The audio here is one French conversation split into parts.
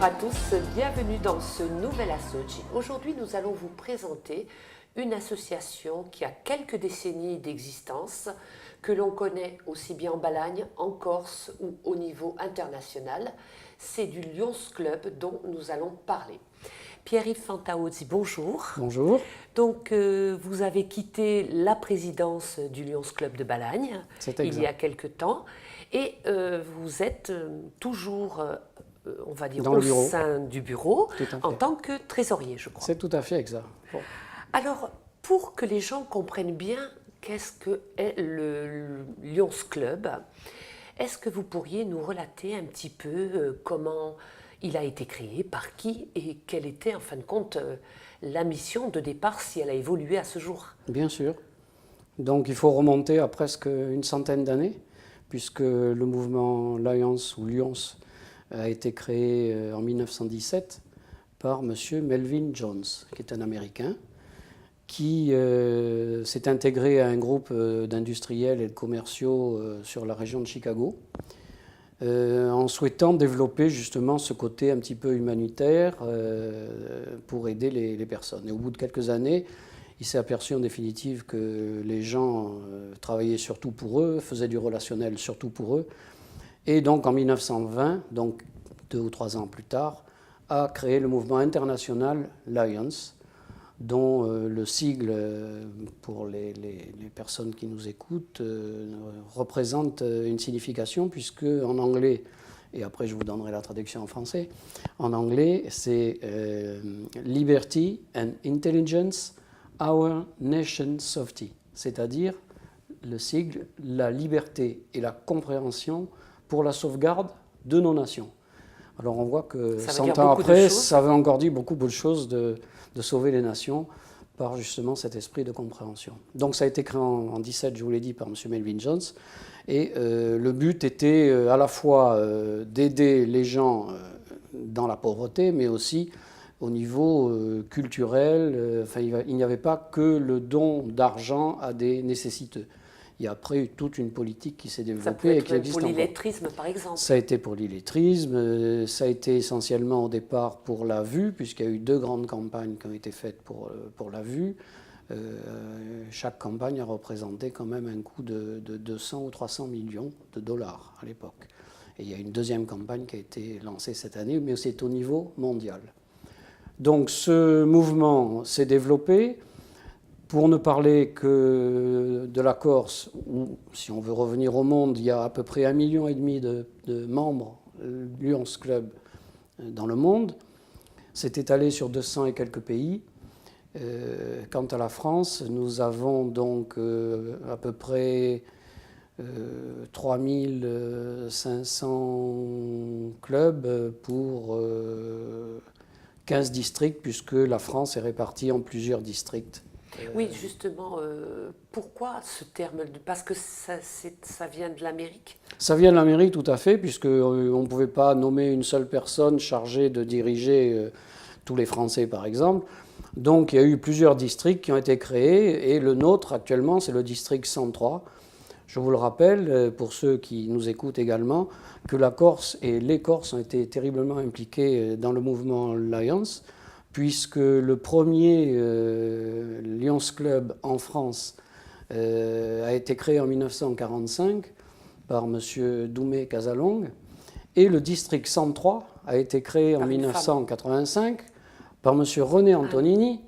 Bonjour à tous, bienvenue dans ce nouvel Associ. Aujourd'hui, nous allons vous présenter une association qui a quelques décennies d'existence, que l'on connaît aussi bien en Balagne, en Corse ou au niveau international. C'est du Lions Club dont nous allons parler. Pierre-Yves Fantauzzi, bonjour. Bonjour. Donc, vous avez quitté la présidence du Lions Club de Balagne il y a quelque temps et vous êtes toujours, on va dire, au sein du bureau en tant que trésorier, je crois. C'est tout à fait exact. Bon. Alors, pour que les gens comprennent bien qu'est-ce qu'est le Lions Club, est-ce que vous pourriez nous relater un petit peu comment il a été créé, par qui et quelle était en fin de compte la mission de départ, si elle a évolué à ce jour? Bien sûr. Donc il faut remonter à presque une centaine d'années, puisque le mouvement Lions ou Lions a été créé en 1917 par M. Melvin Jones, qui est un Américain, qui s'est intégré à un groupe d'industriels et de commerciaux sur la région de Chicago, en souhaitant développer justement ce côté un petit peu humanitaire pour aider les personnes. Et au bout de quelques années, il s'est aperçu en définitive que les gens travaillaient surtout pour eux, faisaient du relationnel surtout pour eux. Et donc en 1920, donc 2 ou 3 ans plus tard, a créé le mouvement international Lions, dont le sigle, pour les personnes qui nous écoutent, représente une signification, puisque en anglais, et après je vous donnerai la traduction en français, en anglais c'est Liberty and Intelligence, Our Nation Safety, c'est-à-dire le sigle, la liberté et la compréhension pour la sauvegarde de nos nations. Alors on voit que 100 ans après, ça veut encore dire beaucoup de choses de sauver les nations par justement cet esprit de compréhension. Donc ça a été créé en 17, je vous l'ai dit, par M. Melvin Jones. Et le but était à la fois d'aider les gens dans la pauvreté, mais aussi au niveau culturel. Il n'y avait pas que le don d'argent à des nécessiteux. Il y a après eu toute une politique qui s'est développée. Ça peut être et qui existe pour l'illettrisme, par exemple. Ça a été pour l'illettrisme, ça a été essentiellement au départ pour la vue, puisqu'il y a eu 2 grandes campagnes qui ont été faites pour la vue. Chaque campagne a représenté quand même un coût de 200 ou 300 millions de dollars à l'époque. Et il y a une deuxième campagne qui a été lancée cette année, mais c'est au niveau mondial. Donc ce mouvement s'est développé. Pour ne parler que de la Corse, où, si on veut revenir au monde, il y a à peu près 1,5 million de membres Lions Club dans le monde. C'est étalé sur 200 et quelques pays. Quant à la France, nous avons donc à peu près 3500 clubs pour 15 districts, puisque la France est répartie en plusieurs districts. Oui, justement, pourquoi ce terme? Parce que ça vient de l'Amérique? Ça vient de l'Amérique, tout à fait, puisqu'on ne pouvait pas nommer une seule personne chargée de diriger tous les Français, par exemple. Donc il y a eu plusieurs districts qui ont été créés, et le nôtre, actuellement, c'est le district 103. Je vous le rappelle, pour ceux qui nous écoutent également, que la Corse et les Corses ont été terriblement impliqués dans le mouvement Lions, puisque le premier Lions Club en France a été créé en 1945 par M. Doumé Casalong, et le district 103 a été créé en 1985 par M. René Antonini.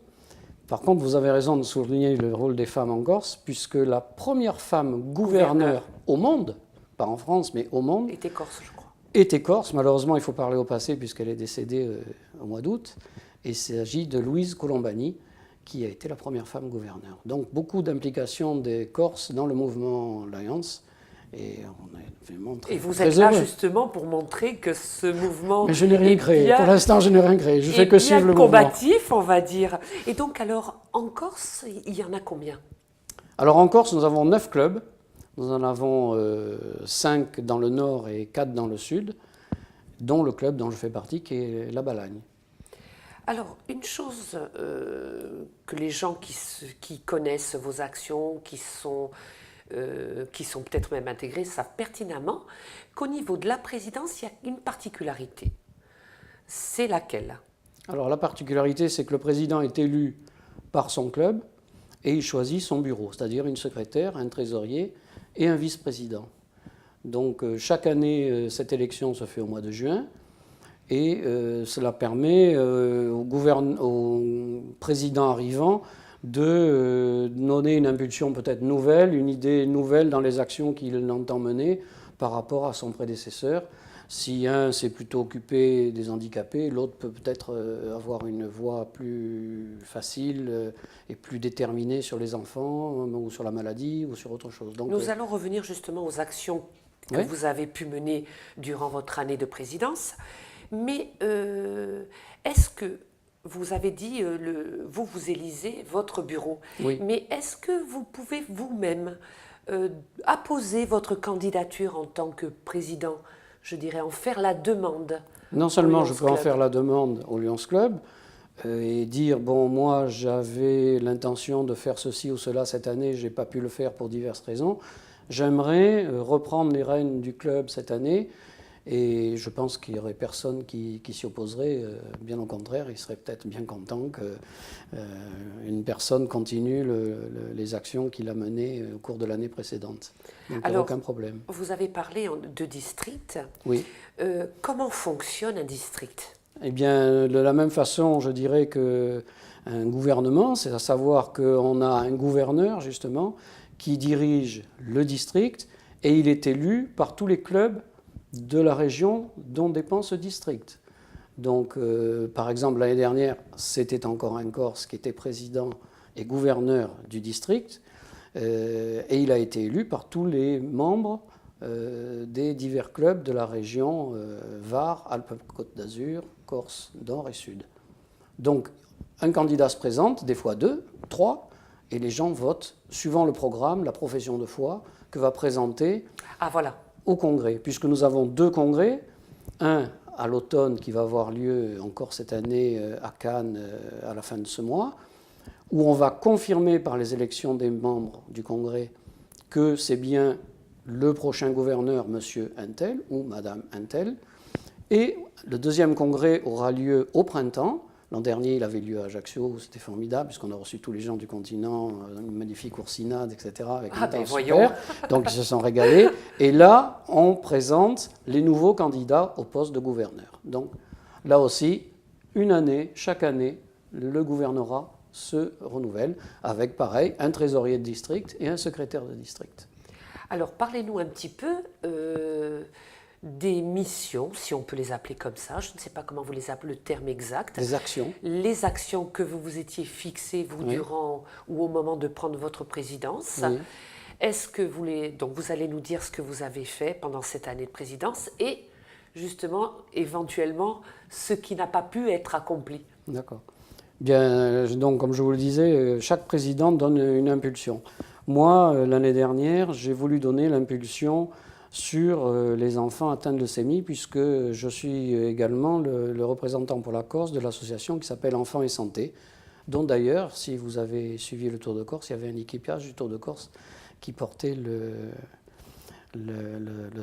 Par contre, vous avez raison de souligner le rôle des femmes en Corse, puisque la première femme gouverneure au monde, pas en France, mais au monde, était corse, je crois. Était corse. Malheureusement, il faut parler au passé, puisqu'elle est décédée au mois d'août. Et il s'agit de Louise Colombani, qui a été la première femme gouverneure. Donc beaucoup d'implications des Corses dans le mouvement Lions. Et on est vraiment très, et vous très êtes là heureux. justement pour montrer que ce mouvement. Mais je n'ai rien créé. Pour l'instant, je n'ai rien créé. Je fais que suivre le mouvement. Combatif, on va dire. Et donc, alors, en Corse, il y en a combien? Alors en Corse, nous avons 9 clubs. Nous en avons 5 dans le nord et 4 dans le sud, dont le club dont je fais partie, qui est la Balagne. Alors, une chose que les gens qui connaissent vos actions, qui sont peut-être même intégrés, savent pertinemment qu'au niveau de la présidence, il y a une particularité. C'est laquelle? Alors la particularité, c'est que le président est élu par son club et il choisit son bureau, c'est-à-dire une secrétaire, un trésorier et un vice-président. Donc chaque année, cette élection se fait au mois de juin et cela permet au président arrivant de donner une impulsion peut-être nouvelle, une idée nouvelle dans les actions qu'il entend mener par rapport à son prédécesseur. Si un s'est plutôt occupé des handicapés, l'autre peut peut-être avoir une voie plus facile et plus déterminée sur les enfants ou sur la maladie ou sur autre chose. Donc, nous allons revenir justement aux actions que vous avez pu mener durant votre année de présidence. Mais est-ce que vous avez dit, vous élisez votre bureau, oui. Mais est-ce que vous pouvez vous-même apposer votre candidature en tant que président, je dirais, en faire la demande? Non seulement je peux en faire la demande au Lions Club et dire, bon, moi j'avais l'intention de faire ceci ou cela cette année, je n'ai pas pu le faire pour diverses raisons. J'aimerais reprendre les rênes du club cette année. Et je pense qu'il n'y aurait personne qui s'y opposerait. Bien au contraire, il serait peut-être bien content qu'une personne continue les actions qu'il a menées au cours de l'année précédente. Donc il n'y a aucun problème. Vous avez parlé de district. Oui. Comment fonctionne un district? Eh bien, de la même façon, je dirais qu'un gouvernement, c'est à savoir qu'on a un gouverneur, justement, qui dirige le district et il est élu par tous les clubs de la région dont dépend ce district. Donc, par exemple, l'année dernière, c'était encore un Corse qui était président et gouverneur du district, et il a été élu par tous les membres des divers clubs de la région Var, Alpes-Côte d'Azur, Corse, Nord et Sud. Donc, un candidat se présente, des fois 2, 3, et les gens votent suivant le programme, la profession de foi que va présenter. Ah, voilà. Au congrès, puisque nous avons 2 congrès, un à l'automne qui va avoir lieu encore cette année à Cannes à la fin de ce mois, où on va confirmer par les élections des membres du congrès que c'est bien le prochain gouverneur, monsieur Untel ou madame Untel, et le 2e congrès aura lieu au printemps. L'an dernier, il avait lieu à Ajaccio, c'était formidable, puisqu'on a reçu tous les gens du continent, une magnifique oursinade, etc., avec un temps super. Donc, ils se sont régalés. Et là, on présente les nouveaux candidats au poste de gouverneur. Donc, là aussi, une année, chaque année, le gouvernorat se renouvelle, avec, pareil, un trésorier de district et un secrétaire de district. Alors, parlez-nous un petit peu des missions, si on peut les appeler comme ça, je ne sais pas comment vous les appelez, le terme exact. Des actions. Les actions que vous vous étiez fixées, vous, durant ou au moment de prendre votre présidence. Oui. Est-ce que donc vous allez nous dire ce que vous avez fait pendant cette année de présidence et justement, éventuellement, ce qui n'a pas pu être accompli. D'accord. Bien, donc, comme je vous le disais, chaque président donne une impulsion. Moi, l'année dernière, j'ai voulu donner l'impulsion sur les enfants atteints de leucémie, puisque je suis également le représentant pour la Corse de l'association qui s'appelle Enfants et Santé, dont d'ailleurs, si vous avez suivi le Tour de Corse, il y avait un équipage du Tour de Corse qui portait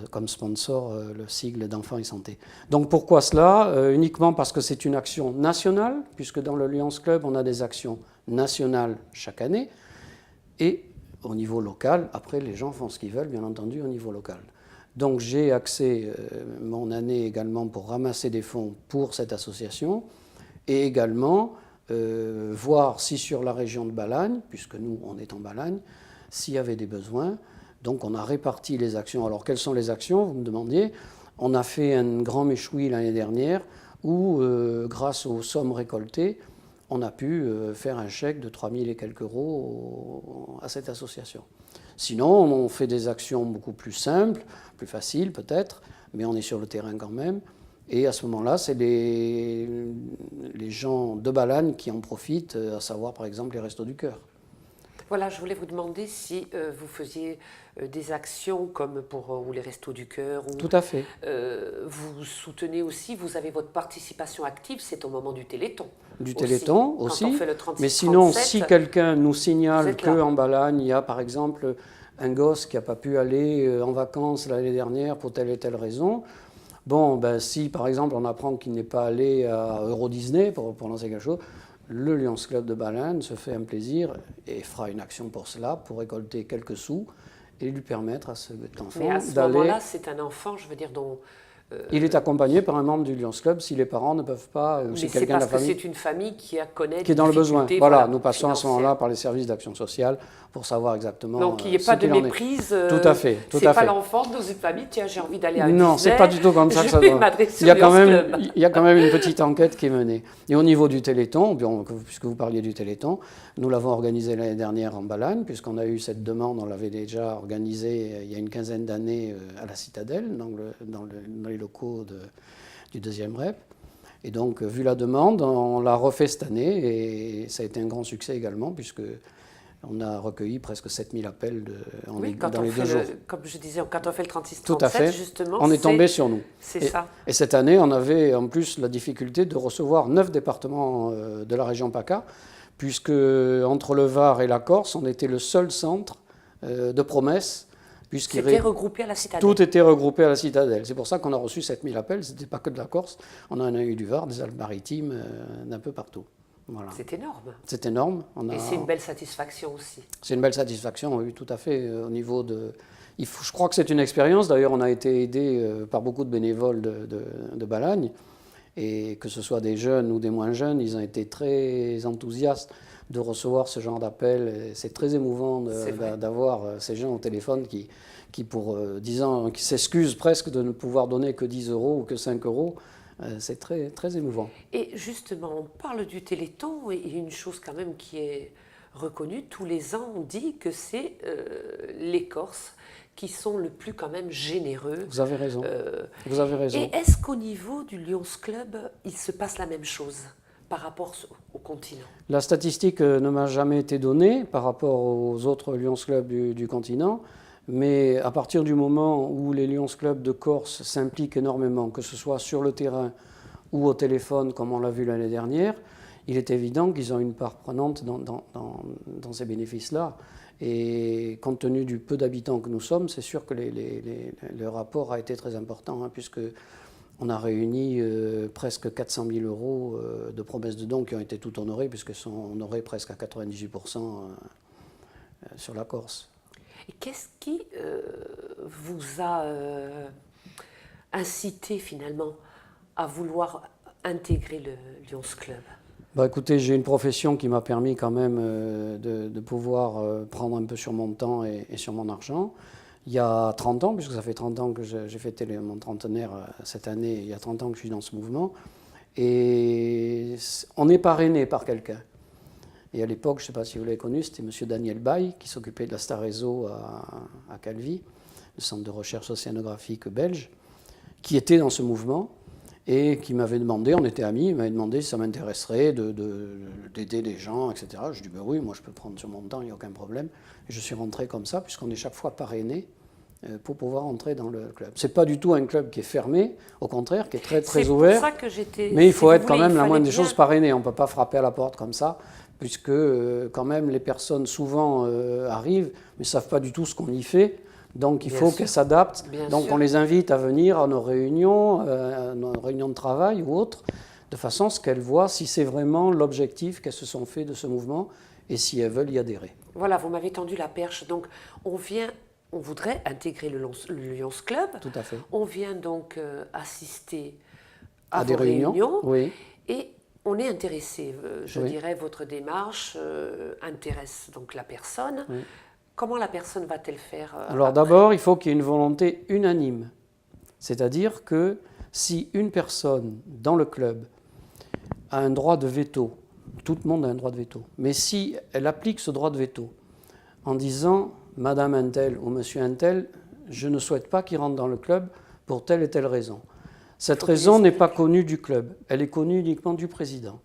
comme sponsor le sigle d'Enfants et Santé. Donc pourquoi cela? Uniquement parce que c'est une action nationale, puisque dans le Lions Club, on a des actions nationales chaque année, et au niveau local, après les gens font ce qu'ils veulent, bien entendu, au niveau local. Donc j'ai axé mon année également pour ramasser des fonds pour cette association et également voir si sur la région de Balagne, puisque nous on est en Balagne, s'il y avait des besoins. Donc on a réparti les actions. Alors quelles sont les actions, vous me demandiez? On a fait un grand méchoui l'année dernière où grâce aux sommes récoltées, on a pu faire un chèque de 3 000 et quelques euros à cette association. Sinon, on fait des actions beaucoup plus simples, plus faciles peut-être, mais on est sur le terrain quand même. Et à ce moment-là, c'est les gens de Balagne qui en profitent, à savoir par exemple les Restos du Cœur. Voilà, je voulais vous demander si vous faisiez des actions comme ou les Restos du Cœur. Tout à fait. Vous soutenez aussi, vous avez votre participation active, c'est au moment du Téléthon. Du Téléthon aussi. Quand on fait le 36, mais sinon, 37, si quelqu'un nous signale qu'en Balagne, il y a par exemple un gosse qui n'a pas pu aller en vacances l'année dernière pour telle et telle raison, Bon, ben, si par exemple on apprend qu'il n'est pas allé à Euro Disney pour lancer quelque chose, le Lions Club de Baleine se fait un plaisir et fera une action pour cela, pour récolter quelques sous et lui permettre à cet enfant Mais à ce d'aller. moment-là, c'est un enfant, je veux dire, dont... Il est accompagné par un membre du Lions Club si les parents ne peuvent pas, ou mais si c'est quelqu'un de parce la que famille c'est une famille qui connaît qui est des dans le besoin. difficultés, Voilà, nous passons à ce financières. moment-là par les services d'action sociale pour savoir exactement Donc il n'y a ce pas de qu'il en est. méprise. Tout à fait, tout c'est à pas fait. l'enfant dans une famille, tiens, j'ai envie d'aller à un Non, Disney, c'est pas du tout comme ça que ça je vais doit. m'adresser Il y a au quand Lions même, Club. il y a quand même une petite enquête qui est menée. Et au niveau du Téléthon, bien, puisque vous parliez du Téléthon, nous l'avons organisé l'année dernière en Balagne, puisqu'on a eu cette demande, on l'avait déjà organisée il y a une quinzaine d'années à la Citadelle, dans les locaux du deuxième REP. Et donc, vu la demande, on l'a refait cette année et ça a été un grand succès également, puisque on a recueilli presque 7000 appels dans les 2 jours. Comme je disais, quand on fait le 36-37, Tout à fait. justement, On est tombé sur nous. C'est ça. Et cette année, on avait en plus la difficulté de recevoir 9 départements de la région PACA, puisque entre le Var et la Corse, on était le seul centre de promesse. C'était regroupé à la Citadelle. Tout était regroupé à la Citadelle. C'est pour ça qu'on a reçu 7000 appels. Ce n'était pas que de la Corse. On en a eu du Var, des Alpes-Maritimes, d'un peu partout. Voilà. C'est énorme. C'est énorme. Et c'est une belle satisfaction aussi. C'est une belle satisfaction, oui, tout à fait. Au niveau de... je crois que c'est une expérience. D'ailleurs, on a été aidé par beaucoup de bénévoles de Balagne. Et que ce soit des jeunes ou des moins jeunes, ils ont été très enthousiastes de recevoir ce genre d'appel. C'est très émouvant d'avoir ces gens au téléphone qui pour 10 ans, qui s'excusent presque de ne pouvoir donner que 10 euros ou que 5 euros. C'est très, très émouvant. Et justement, on parle du Téléthon et il y a une chose quand même qui est reconnue. Tous les ans, on dit que c'est les Corses qui sont le plus quand même généreux. Vous avez raison. Vous avez raison. Et est-ce qu'au niveau du Lions Club, il se passe la même chose par rapport au continent? La statistique ne m'a jamais été donnée par rapport aux autres Lions Clubs du continent, mais à partir du moment où les Lions Clubs de Corse s'impliquent énormément, que ce soit sur le terrain ou au téléphone, comme on l'a vu l'année dernière, il est évident qu'ils ont une part prenante dans ces bénéfices-là. Et compte tenu du peu d'habitants que nous sommes, c'est sûr que le rapport a été très important, puisque on a réuni presque 400 000 euros de promesses de dons qui ont été toutes honorées, puisqu'elles sont honorées presque à 98% sur la Corse. Et qu'est-ce qui vous a incité finalement à vouloir intégrer le Lions Club? Bah, écoutez, j'ai une profession qui m'a permis quand même de pouvoir prendre un peu sur mon temps et sur mon argent. Il y a 30 ans, puisque ça fait 30 ans que j'ai fêté mon trentenaire cette année, il y a 30 ans que je suis dans ce mouvement, et on est parrainé par quelqu'un. Et à l'époque, je ne sais pas si vous l'avez connu, c'était M. Daniel Baye, qui s'occupait de la Star Réseau à Calvi, le centre de recherche océanographique belge, qui était dans ce mouvement et qui m'avait demandé, on était amis, il m'avait demandé si ça m'intéresserait d'aider les gens, etc. Je lui ai dit, ben oui, moi je peux prendre sur mon temps, il n'y a aucun problème. Et je suis rentré comme ça, puisqu'on est chaque fois parrainé pour pouvoir entrer dans le club. Ce n'est pas du tout un club qui est fermé, au contraire, qui est très, très ouvert. C'est pour ça que j'étais... Mais il faut être quand même la moindre des choses parrainé. On ne peut pas frapper à la porte comme ça, puisque quand même les personnes souvent arrivent, mais ne savent pas du tout ce qu'on y fait. Donc il faut qu'elles s'adaptent. Donc on les invite à venir à nos réunions de travail ou autres, de façon à ce qu'elles voient si c'est vraiment l'objectif qu'elles se sont fait de ce mouvement et si elles veulent y adhérer. Voilà, vous m'avez tendu la perche. Donc on voudrait intégrer le Lions Club. Tout à fait. On vient donc assister à des vos réunions. Oui. Et on est intéressé. Je dirais, votre démarche intéresse donc la personne. Oui. Comment la personne va-t-elle faire Alors d'abord, il faut qu'il y ait une volonté unanime. C'est-à-dire que si une personne dans le club a un droit de veto, tout le monde a un droit de veto, mais si elle applique ce droit de veto en disant « Madame Untel ou Monsieur Untel, je ne souhaite pas qu'il rentre dans le club pour telle et telle raison ». Cette raison n'est pas connue du club, elle est connue uniquement du président.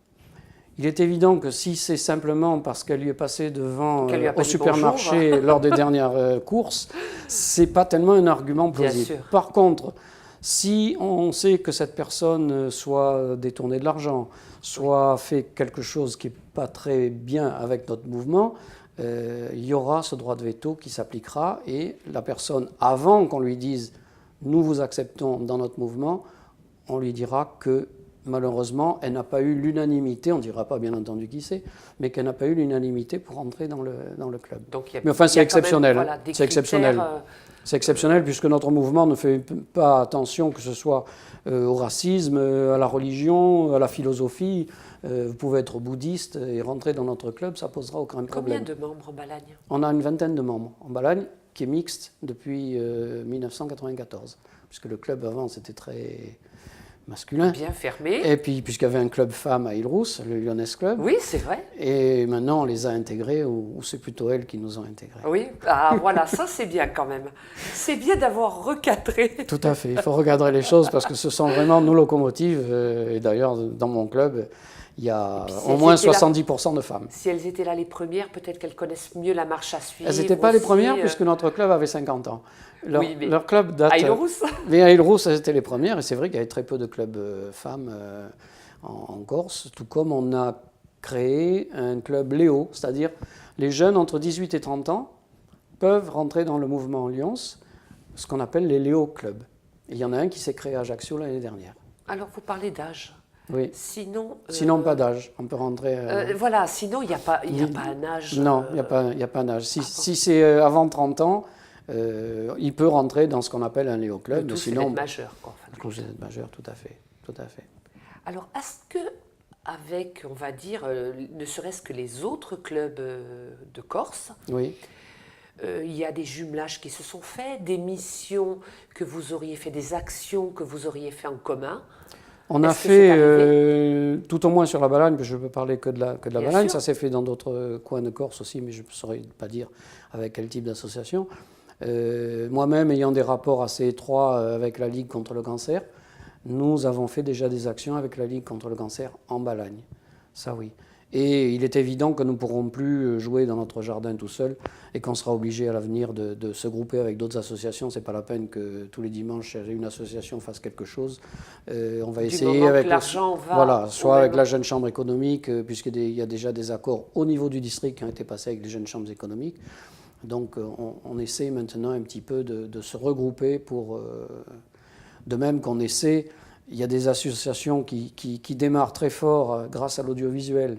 Il est évident que si c'est simplement parce qu'elle lui est passée devant au supermarché lors des dernières courses, ce n'est pas tellement un argument plausible. Par contre, si on sait que cette personne soit détournée de l'argent, soit fait quelque chose qui n'est pas très bien avec notre mouvement, il y aura ce droit de veto qui s'appliquera et la personne, avant qu'on lui dise « nous vous acceptons dans notre mouvement, on lui dira que malheureusement, elle n'a pas eu l'unanimité, on ne dira pas bien entendu qui c'est, mais qu'elle n'a pas eu l'unanimité pour entrer dans le club. Donc, mais enfin, c'est exceptionnel. Voilà, c'est exceptionnel. C'est exceptionnel puisque notre mouvement ne fait pas attention que ce soit au racisme, à la religion, à la philosophie. Vous pouvez être bouddhiste et rentrer dans notre club, ça ne posera aucun problème. Combien de membres en Balagne? On a une vingtaine de membres en Balagne, qui est mixte depuis 1994. Puisque le club avant, c'était très masculin. Bien fermé. Et puis, puisqu'il y avait un club femme à Île-Rousse, le Lyonnais Club. Oui, c'est vrai. Et maintenant, on les a intégrés, ou c'est plutôt elles qui nous ont intégrés. Oui, voilà, ça c'est bien quand même. C'est bien d'avoir recadré. Tout à fait, il faut recadrer les choses parce que ce sont vraiment nos locomotives. Et d'ailleurs, dans mon club, il y a au moins 70% de femmes. Si elles étaient là les premières, peut-être qu'elles connaissent mieux la marche à suivre. Elles n'étaient pas les premières puisque notre club avait 50 ans. Leur club date... À Île-Rousse. Mais à Île-Rousse, elles étaient les premières. Et c'est vrai qu'il y avait très peu de clubs femmes en Corse. Tout comme on a créé un club Léo, c'est-à-dire les jeunes entre 18 et 30 ans peuvent rentrer dans le mouvement Lyons, ce qu'on appelle les Léo Clubs. Et il y en a un qui s'est créé à Ajaccio l'année dernière. Alors, vous parlez d'âge. Oui. Sinon, pas d'âge. On peut rentrer... voilà, sinon, il n'y a pas un âge... Non, il n'y a pas un âge. Si c'est avant 30 ans, il peut rentrer dans ce qu'on appelle un Léo Club. Mais sinon, majeur, quoi. Congé d'être majeur, tout à fait. Alors, est-ce que, avec, on va dire, ne serait-ce que les autres clubs de Corse, oui. Il y a des jumelages qui se sont faits, des missions que vous auriez fait, des actions que vous auriez fait en commun? On a fait, tout au moins sur la Balagne, je ne peux parler que de la Balagne, ça s'est fait dans d'autres coins de Corse aussi, mais je ne saurais pas dire avec quel type d'association. Moi-même, ayant des rapports assez étroits avec la Ligue contre le cancer, nous avons fait déjà des actions avec la Ligue contre le cancer en Balagne, ça oui. Et il est évident que nous ne pourrons plus jouer dans notre jardin tout seul et qu'on sera obligé à l'avenir de se grouper avec d'autres associations. Ce n'est pas la peine que tous les dimanches une association fasse quelque chose. On va essayer avec l'argent va. Voilà, soit avec la jeune chambre économique, puisqu'il y a déjà des accords au niveau du district qui ont été passés avec les jeunes chambres économiques. Donc on essaie maintenant un petit peu de se regrouper pour... de même qu'on essaie... Il y a des associations qui démarrent très fort grâce à l'audiovisuel.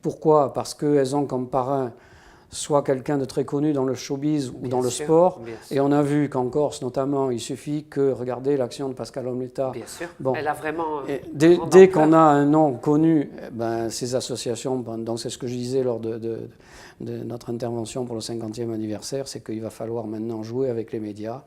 Pourquoi? Parce qu'elles ont comme parrain soit quelqu'un de très connu dans le showbiz ou dans le sport. Et on a vu qu'en Corse, notamment, il suffit que regarder l'action de Pascal Omleta. Bien sûr, bon, elle a vraiment... Dès qu'on a un nom connu, ces associations, donc c'est ce que je disais lors de notre intervention pour le 50e anniversaire, c'est qu'il va falloir maintenant jouer avec les médias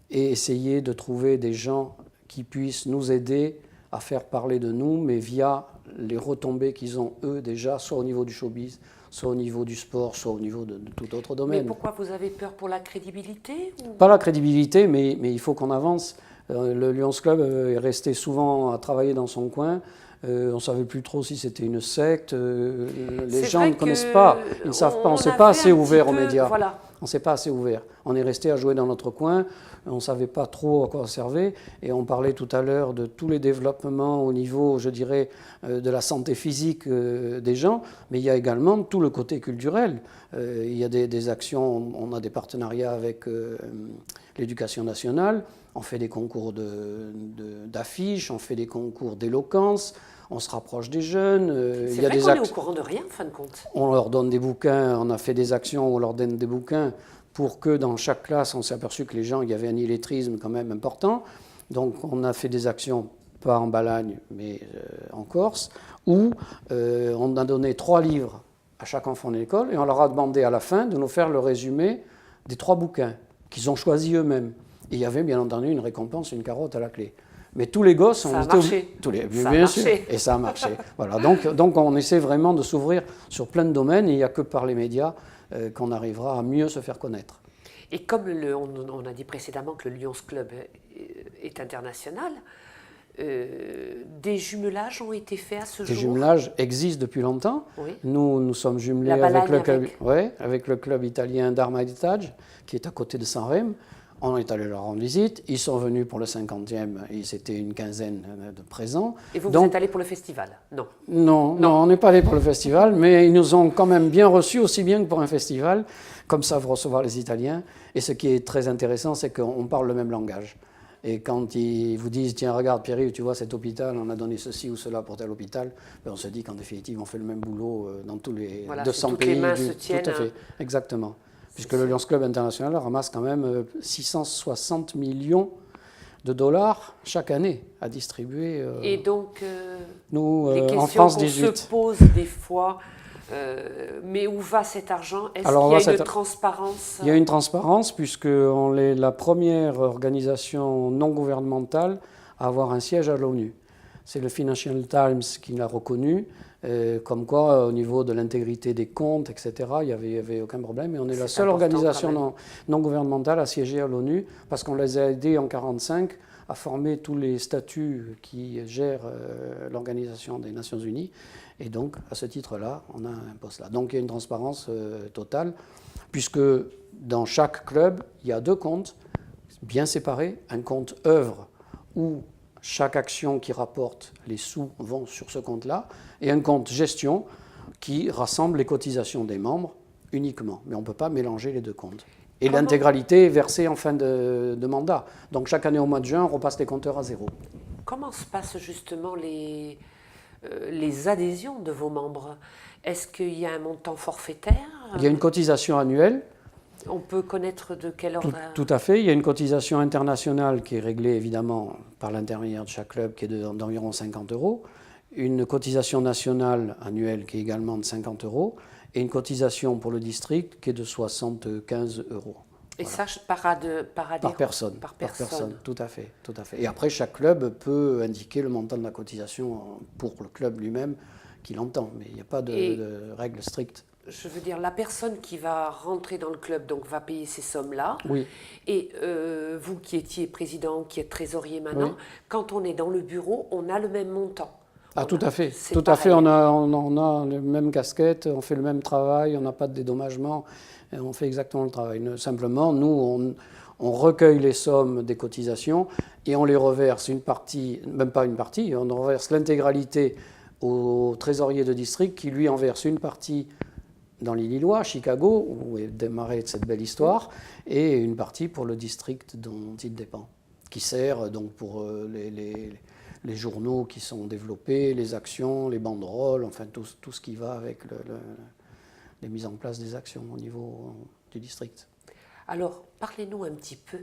et essayer de trouver des gens qui puissent nous aider à faire parler de nous, mais via les retombées qu'ils ont, eux, déjà, soit au niveau du showbiz, soit au niveau du sport, soit au niveau de tout autre domaine. Mais pourquoi vous avez peur pour la crédibilité ou... Pas la crédibilité, mais il faut qu'on avance. Le Lyons Club est resté souvent à travailler dans son coin. On ne savait plus trop si c'était une secte. Les gens ne connaissent pas, ils ne savent pas. On ne s'est pas assez ouvert aux médias. Voilà. On ne s'est pas assez ouvert. On est resté à jouer dans notre coin. On ne savait pas trop à quoi ça servait. Et on parlait tout à l'heure de tous les développements au niveau, je dirais, de la santé physique des gens. Mais il y a également tout le côté culturel. Il y a des actions, on a des partenariats avec l'éducation nationale. On fait des concours d'affiches, on fait des concours d'éloquence. On se rapproche des jeunes. C'est vrai qu'on est au courant de rien, en fin de compte. On leur donne des bouquins, on a fait des actions où on leur donne des bouquins pour que dans chaque classe, on s'est aperçu que les gens, il y avait un illettrisme quand même important. Donc on a fait des actions, pas en Balagne, mais en Corse, où on a donné 3 livres à chaque enfant de l'école et on leur a demandé à la fin de nous faire le résumé des 3 bouquins qu'ils ont choisis eux-mêmes. Et il y avait bien entendu une récompense, une carotte à la clé. Mais tous les gosses ont été marché. Bien sûr, et ça a marché. Voilà, donc on essaie vraiment de s'ouvrir sur plein de domaines et il n'y a que par les médias qu'on arrivera à mieux se faire connaître. Et comme on a dit précédemment que le Lyons Club est international, des jumelages ont été faits à ce jour? Des jumelages existent depuis longtemps. Oui. Nous sommes jumelés avec le club italien d'Armaditage, qui est à côté de Sanremo. On est allé leur rendre visite, ils sont venus pour le 50e, et c'était une quinzaine de présents. Et vous êtes allé pour le festival? Non. Non, on n'est pas allé pour le festival, mais ils nous ont quand même bien reçus, aussi bien que pour un festival, comme savent recevoir les Italiens. Et ce qui est très intéressant, c'est qu'on parle le même langage. Et quand ils vous disent, tiens, regarde Pierre-Yves, tu vois cet hôpital, on a donné ceci ou cela pour tel hôpital, on se dit qu'en définitive, on fait le même boulot dans tous les 200 toutes pays. Les mains se tiennent. Tout à fait, exactement. Puisque le Lions Club International ramasse quand même 660 millions de dollars chaque année à distribuer. Et donc, nous, les questions en France, qu'on 18. se pose des fois, mais où va cet argent? Est-ce qu'il y a une transparence? Il y a une transparence puisque on est la première organisation non gouvernementale à avoir un siège à l'ONU. C'est le Financial Times qui l'a reconnu, comme quoi au niveau de l'intégrité des comptes, etc., il n'y avait aucun problème. Et on est la seule organisation non gouvernementale à siéger à l'ONU parce qu'on les a aidés en 1945 à former tous les statuts qui gèrent l'Organisation des Nations Unies. Et donc, à ce titre-là, on a un poste là. Donc, il y a une transparence totale, puisque dans chaque club, il y a 2 comptes bien séparés. Un compte œuvre, où chaque action qui rapporte les sous vont sur ce compte-là, et un compte gestion qui rassemble les cotisations des membres uniquement. Mais on ne peut pas mélanger les 2 comptes. Et l'intégralité est versée en fin de mandat. Donc, chaque année au mois de juin, on repasse les compteurs à 0. Comment se passent justement les adhésions de vos membres? Est-ce qu'il y a un montant forfaitaire? Il y a une cotisation annuelle. On peut connaître de quel ordre? Tout à fait. Il y a une cotisation internationale qui est réglée évidemment par l'intermédiaire de chaque club qui est d'environ 50 €. Une cotisation nationale annuelle qui est également de 50 € et une cotisation pour le district qui est de 75 €. Et voilà. Ça, par personne. Par personne. Tout à fait, tout à fait. Et après, chaque club peut indiquer le montant de la cotisation pour le club lui-même qu'il entend, mais il n'y a pas de règle stricte. Je veux dire, la personne qui va rentrer dans le club donc va payer ces sommes-là. Oui. Et vous qui étiez président, qui êtes trésorier maintenant, Oui. Quand on est dans le bureau, on a le même montant. Tout à fait. Tout à fait. On a les mêmes casquettes, on fait le même travail, on n'a pas de dédommagement, on fait exactement le travail. Simplement, nous, on recueille les sommes des cotisations et on les reverse une partie, même pas une partie, on reverse l'intégralité au trésorier de district qui lui en verse une partie dans l'Illinois, à Chicago, où est démarrée cette belle histoire, et une partie pour le district dont il dépend, qui sert donc pour les journaux qui sont développés, les actions, les banderoles, enfin tout ce qui va avec les mises en place des actions au niveau du district. Alors, parlez-nous un petit peu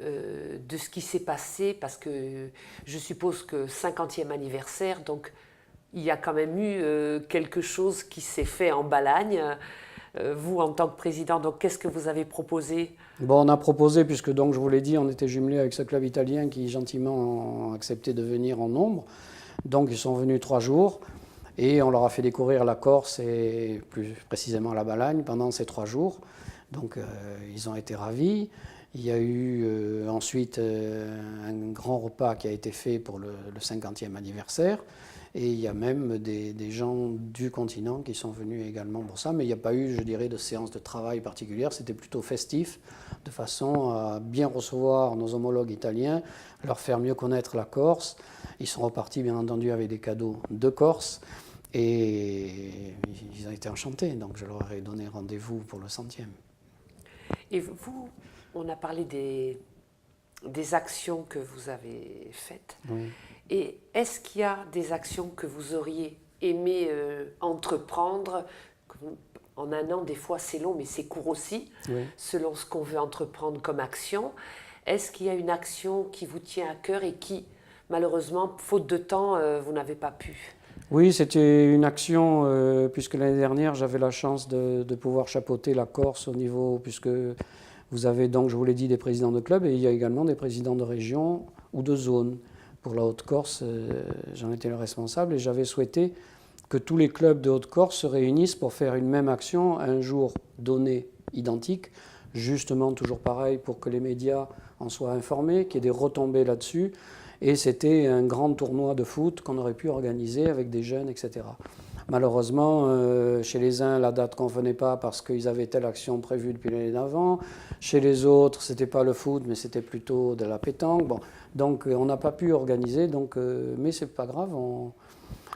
de ce qui s'est passé, parce que je suppose que 50e anniversaire, donc il y a quand même eu quelque chose qui s'est fait en Balagne. Vous, en tant que président, donc qu'est-ce que vous avez proposé? On a proposé, puisque donc je vous l'ai dit, on était jumelés avec ce club italien qui gentiment a accepté de venir en nombre. Donc ils sont venus 3 jours et on leur a fait découvrir la Corse et plus précisément la Balagne pendant ces 3 jours. Donc ils ont été ravis. Il y a eu ensuite un grand repas qui a été fait pour le 50e anniversaire. Et il y a même des gens du continent qui sont venus également pour ça. Mais il n'y a pas eu, je dirais, de séance de travail particulière. C'était plutôt festif, de façon à bien recevoir nos homologues italiens, leur faire mieux connaître la Corse. Ils sont repartis, bien entendu, avec des cadeaux de Corse. Et ils ont été enchantés. Donc je leur ai donné rendez-vous pour le 100e. Et vous, on a parlé des actions que vous avez faites. Oui. Et est-ce qu'il y a des actions que vous auriez aimé entreprendre? En un an, des fois c'est long, mais c'est court aussi, Oui. selon ce qu'on veut entreprendre comme action. Est-ce qu'il y a une action qui vous tient à cœur et qui, malheureusement, faute de temps, vous n'avez pas pu? Oui, c'était une action, puisque l'année dernière, j'avais la chance de pouvoir chapeauter la Corse au niveau, puisque vous avez donc, je vous l'ai dit, des présidents de clubs et il y a également des présidents de région ou de zone. Pour la Haute-Corse, j'en étais le responsable et j'avais souhaité que tous les clubs de Haute-Corse se réunissent pour faire une même action un jour donné identique, justement toujours pareil pour que les médias en soient informés, qu'il y ait des retombées là-dessus. Et c'était un grand tournoi de foot qu'on aurait pu organiser avec des jeunes, etc. Malheureusement, chez les uns, la date ne convenait pas parce qu'ils avaient telle action prévue depuis l'année d'avant. Chez les autres, ce n'était pas le foot, mais c'était plutôt de la pétanque. Bon, donc, on n'a pas pu organiser, mais ce n'est pas grave, on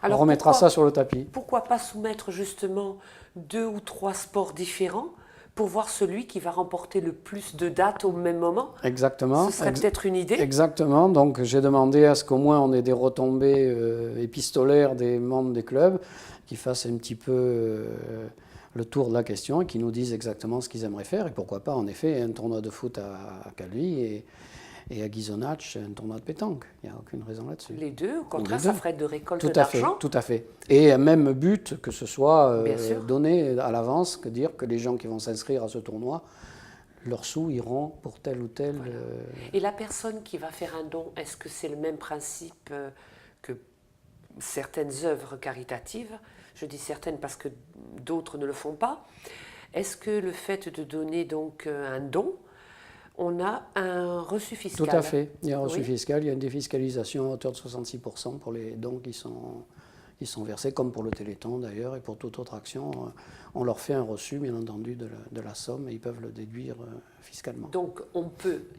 remettra ça sur le tapis. Pourquoi pas soumettre justement 2 ou 3 sports différents pour voir celui qui va remporter le plus de dates au même moment. Exactement. Ce serait peut-être une idée. Exactement. Donc j'ai demandé à ce qu'au moins on ait des retombées épistolaires des membres des clubs qui fassent un petit peu le tour de la question et qui nous disent exactement ce qu'ils aimeraient faire. Et pourquoi pas, en effet, un tournoi de foot à Calvi et à Ghisonaccia, un tournoi de pétanque. Il n'y a aucune raison là-dessus. Les deux, au contraire, ça ferait de récolte Tout à fait, d'argent. tout à fait. Et un même but, que ce soit Bien sûr. donné à l'avance, que dire que les gens qui vont s'inscrire à ce tournoi, leurs sous iront pour tel ou tel... Voilà. Et la personne qui va faire un don, est-ce que c'est le même principe que certaines œuvres caritatives? Je dis certaines parce que d'autres ne le font pas. Est-ce que le fait de donner donc un don, on a un reçu fiscal? Tout à fait. Il y a un reçu Oui. fiscal, il y a une défiscalisation à hauteur de 66% pour les dons qui sont versés, comme pour le Téléthon d'ailleurs, et pour toute autre action. On leur fait un reçu, bien entendu, de la somme, et ils peuvent le déduire fiscalement. Donc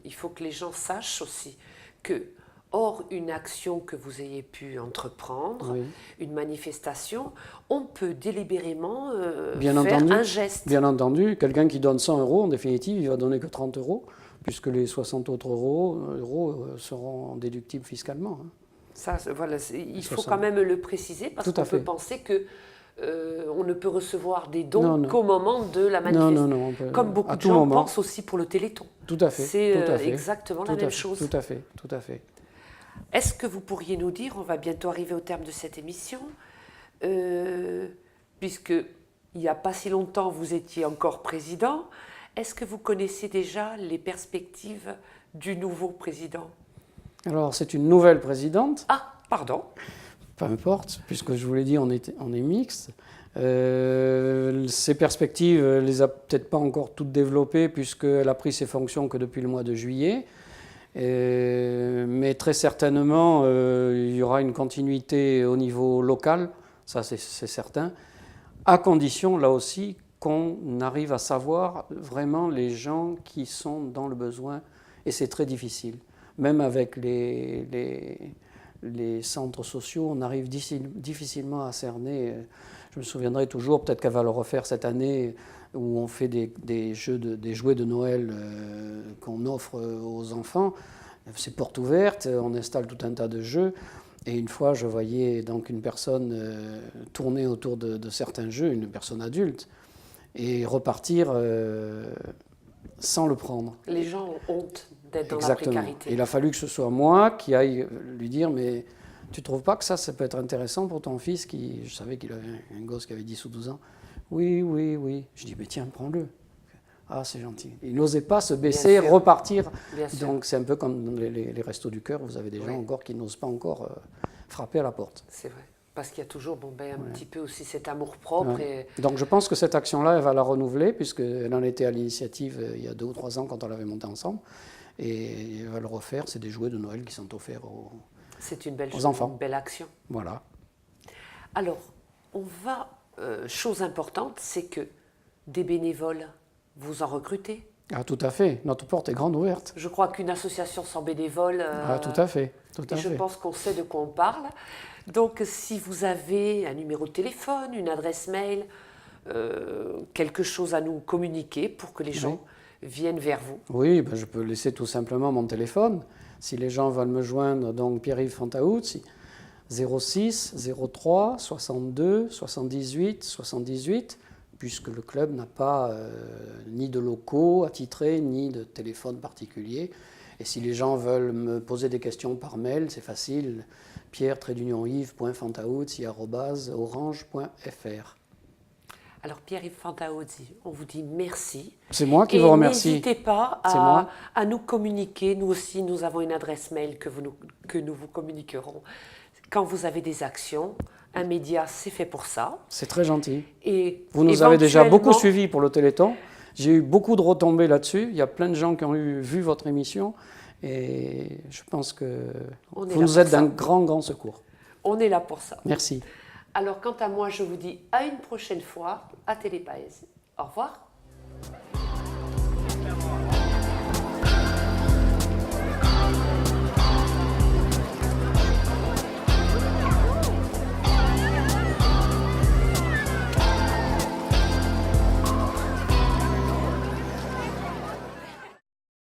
il faut que les gens sachent aussi que, hors une action que vous ayez pu entreprendre, Oui. une manifestation, on peut délibérément Bien faire entendu, un geste. Bien entendu, quelqu'un qui donne 100 euros, en définitive, il va donner que 30 euros, puisque les 60 autres euros seront déductibles fiscalement. Hein. Ça, voilà, il faut 60. quand même le préciser parce Tout qu'on à peut fait. penser que on ne peut recevoir des dons Non, non. qu'au moment de la manifestation. Non, on peut- Comme beaucoup à de tout gens moment. pensent aussi pour le Téléthon. Tout à fait. C'est tout à fait. exactement la Tout à même fait, chose. Tout à fait, tout à fait. Est-ce que vous pourriez nous dire, on va bientôt arriver au terme de cette émission, puisque il n'y a pas si longtemps vous étiez encore président, est-ce que vous connaissez déjà les perspectives du nouveau président? Alors, c'est une nouvelle présidente. Ah, pardon. Peu importe, puisque je vous l'ai dit, on est mixte. Ses perspectives, elle les a peut-être pas encore toutes développées, puisqu'elle a pris ses fonctions que depuis le mois de juillet. Mais très certainement, il y aura une continuité au niveau local, ça c'est certain, à condition, là aussi, qu'on arrive à savoir vraiment les gens qui sont dans le besoin, et c'est très difficile. Même avec les centres sociaux, on arrive difficilement à cerner. Je me souviendrai toujours, peut-être qu'elle va le refaire cette année, où on fait des jouets de Noël qu'on offre aux enfants. C'est porte ouverte, on installe tout un tas de jeux. Et une fois, je voyais donc une personne tourner autour de certains jeux, une personne adulte, et repartir sans le prendre. Les gens ont honte d'être dans la Exactement. précarité. Il a fallu que ce soit moi qui aille lui dire, mais tu ne trouves pas que ça peut être intéressant pour ton fils qui, je savais qu'il avait un gosse qui avait 10 ou 12 ans. Oui. Je dis, mais tiens, prends-le. Ah, c'est gentil. Il n'osait pas se baisser, Bien sûr. repartir. Bien sûr. Donc c'est un peu comme dans les restos du cœur, vous avez des gens encore qui n'osent pas encore frapper à la porte. C'est vrai. Parce qu'il y a toujours un petit peu aussi cet amour-propre. Ouais. Et... Donc je pense que cette action-là, elle va la renouveler, puisqu'elle en était à l'initiative il y a 2 ou 3 ans quand on l'avait montée ensemble. Et elle va le refaire, c'est des jouets de Noël qui sont offerts C'est une belle aux chose, enfants. une belle action. Voilà. Alors, on va... chose importante, c'est que des bénévoles, vous en recrutez. Ah, tout à fait. Notre porte est grande ouverte. Je crois qu'une association sans bénévoles... Ah, tout à fait. Tout à et je fait. pense qu'on sait de quoi on parle. Donc, si vous avez un numéro de téléphone, une adresse mail, quelque chose à nous communiquer pour que les gens viennent vers vous. Oui, ben, je peux laisser tout simplement mon téléphone. Si les gens veulent me joindre, donc Pierre-Yves Fantaouz, 06 03 62 78 78, puisque le club n'a pas ni de locaux attitrés, ni de téléphone particulier. Et si les gens veulent me poser des questions par mail, c'est facile, pierre-yves.fantaouz@orange.fr. Alors Pierre-Yves Fantaouz, on vous dit merci. C'est moi qui et vous remercie. N'hésitez pas à nous communiquer. Nous aussi, nous avons une adresse mail que nous vous communiquerons. Quand vous avez des actions, un média, c'est fait pour ça. C'est très gentil. Et vous nous avez déjà beaucoup éventuellement- suivis pour le Téléthon. J'ai eu beaucoup de retombées là-dessus. Il y a plein de gens qui ont vu votre émission. Et je pense que On est vous là nous pour êtes ça. d'un grand secours. On est là pour ça. Merci. Alors quant à moi, je vous dis à une prochaine fois à Télépaèse. Au revoir.